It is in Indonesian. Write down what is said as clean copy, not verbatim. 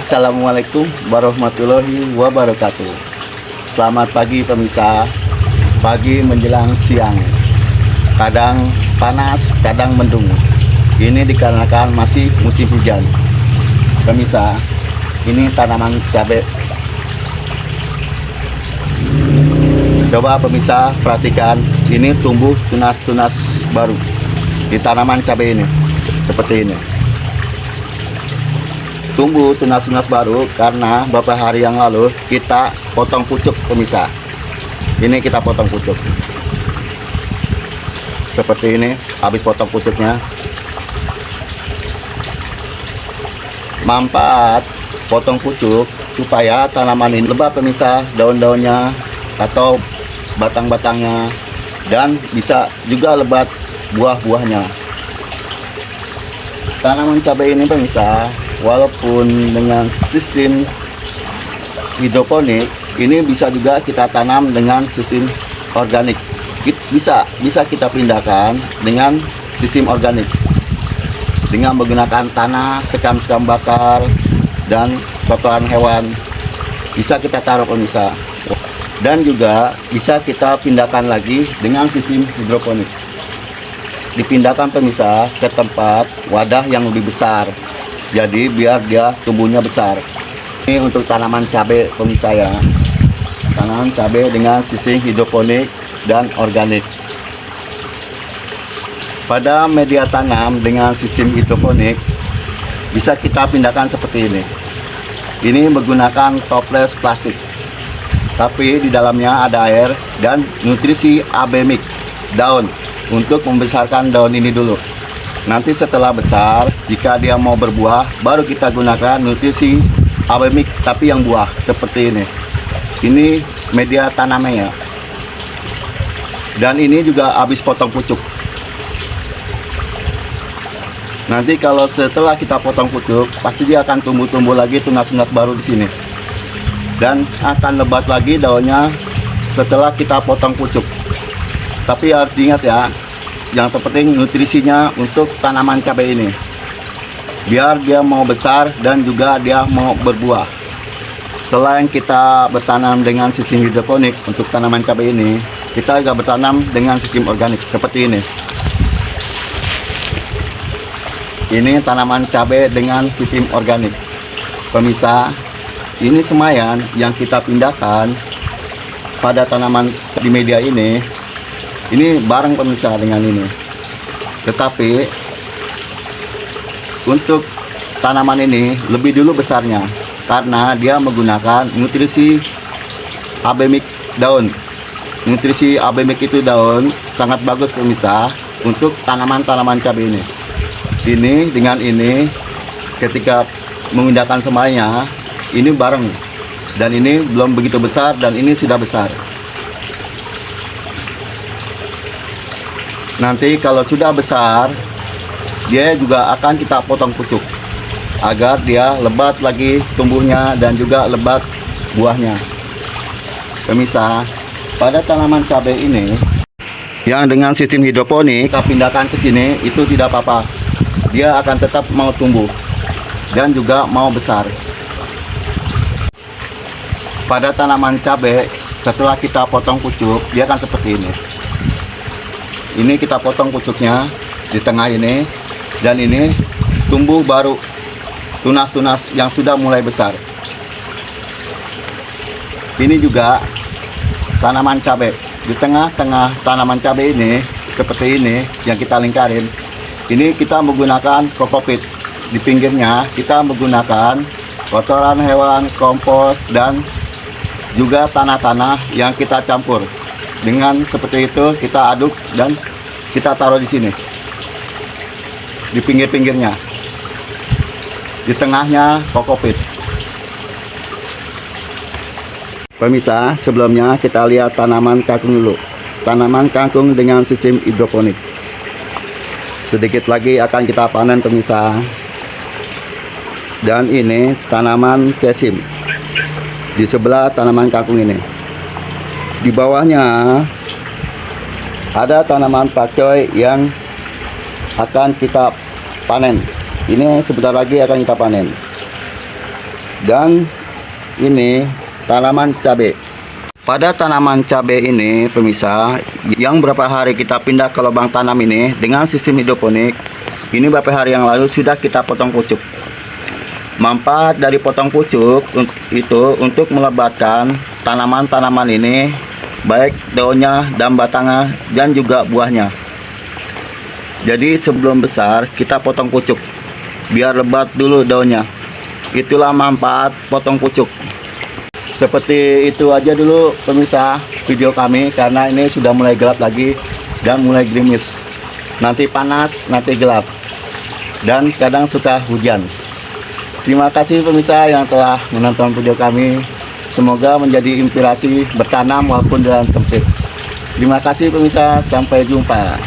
Assalamualaikum warahmatullahi wabarakatuh. Selamat pagi pemirsa. Pagi menjelang siang. Kadang panas, kadang mendung. Ini dikarenakan masih musim hujan. Pemirsa, ini tanaman cabai. Coba pemirsa perhatikan, ini tumbuh tunas-tunas baru di tanaman cabai ini. Seperti ini. Tumbuh tunas-tunas baru karena beberapa hari yang lalu kita potong pucuk pemirsa. Ini kita potong pucuk. Seperti ini, habis potong pucuknya. Manfaat potong pucuk supaya tanaman ini lebat pemirsa, daun-daunnya atau batang-batangnya, dan bisa juga lebat buah-buahnya. Tanaman cabai ini pemirsa, walaupun dengan sistem hidroponik, ini bisa juga kita tanam dengan sistem organik. Bisa kita pindahkan dengan sistem organik dengan menggunakan tanah, sekam-sekam bakar, dan kotoran hewan. Bisa kita taruh pemirsa, dan juga bisa kita pindahkan lagi dengan sistem hidroponik. Dipindahkan pemirsa ke tempat wadah yang lebih besar, jadi biar dia tumbuhnya besar. Ini untuk tanaman cabai pemirsa ya, tanaman cabai dengan sistem hidroponik dan organik. Pada media tanam dengan sistem hidroponik bisa kita pindahkan seperti ini. Ini menggunakan toples plastik, tapi di dalamnya ada air dan nutrisi AB mix daun untuk membesarkan daun ini dulu. Nanti setelah besar, jika dia mau berbuah, baru kita gunakan nutrisi AB mix tapi yang buah seperti ini. Ini media tanamnya ya. Dan ini juga habis potong pucuk. Nanti kalau setelah kita potong pucuk, pasti dia akan tumbuh-tumbuh lagi tunas-tunas baru di sini. Dan akan lebat lagi daunnya setelah kita potong pucuk. Tapi harus diingat ya, yang terpenting nutrisinya untuk tanaman cabai ini, biar dia mau besar dan juga dia mau berbuah. Selain kita bertanam dengan sistem hidroponik untuk tanaman cabai ini, kita juga bertanam dengan sistem organik seperti ini. Ini tanaman cabai dengan sistem organik. Pemirsa, ini semayan yang kita pindahkan pada tanaman di media ini bareng pemirsa dengan ini. Tetapi untuk tanaman ini lebih dulu besarnya karena dia menggunakan nutrisi AB mix daun. Nutrisi AB mix itu daun sangat bagus pemirsa untuk tanaman-tanaman cabai ini. Ini dengan ini ketika memindahkan semuanya ini bareng, dan ini belum begitu besar dan ini sudah besar. Nanti kalau sudah besar, dia juga akan kita potong pucuk agar dia lebat lagi tumbuhnya dan juga lebat buahnya. Pemirsa, pada tanaman cabai ini yang dengan sistem hidroponik kita pindahkan ke sini itu tidak apa-apa. Dia akan tetap mau tumbuh dan juga mau besar. Pada tanaman cabai setelah kita potong pucuk, dia akan seperti ini. Ini kita potong pucuknya di tengah ini, dan ini tumbuh baru tunas-tunas yang sudah mulai besar. Ini juga tanaman cabai. Di tengah-tengah tanaman cabai ini seperti ini yang kita lingkarin. Ini kita menggunakan kokopit. Di pinggirnya kita menggunakan kotoran hewan, kompos, dan juga tanah-tanah yang kita campur. Dengan seperti itu kita aduk dan kita taruh di sini, di pinggir-pinggirnya. Di tengahnya kokopit. Pemirsa, sebelumnya kita lihat tanaman kangkung dulu. Tanaman kangkung dengan sistem hidroponik. Sedikit lagi akan kita panen pemirsa. Dan ini tanaman kesim. Di sebelah tanaman kangkung ini. Di bawahnya ada tanaman pakcoy yang akan kita panen. Ini sebentar lagi akan kita panen. Dan ini tanaman cabai. Pada tanaman cabai ini pemirsa, yang berapa hari kita pindah ke lubang tanam ini dengan sistem hidroponik, ini beberapa hari yang lalu sudah kita potong pucuk. Manfaat dari potong pucuk itu untuk melebatkan tanaman-tanaman ini, baik daunnya dan batangnya dan juga buahnya. Jadi sebelum besar kita potong pucuk biar lebat dulu daunnya. Itulah manfaat potong pucuk. Seperti itu aja dulu pemirsa video kami, karena ini sudah mulai gelap lagi dan mulai gerimis. Nanti panas, nanti gelap, dan kadang suka hujan. Terima kasih pemirsa yang telah menonton video kami. Semoga menjadi inspirasi bertanam walaupun dalam sempit. Terima kasih pemirsa, sampai jumpa.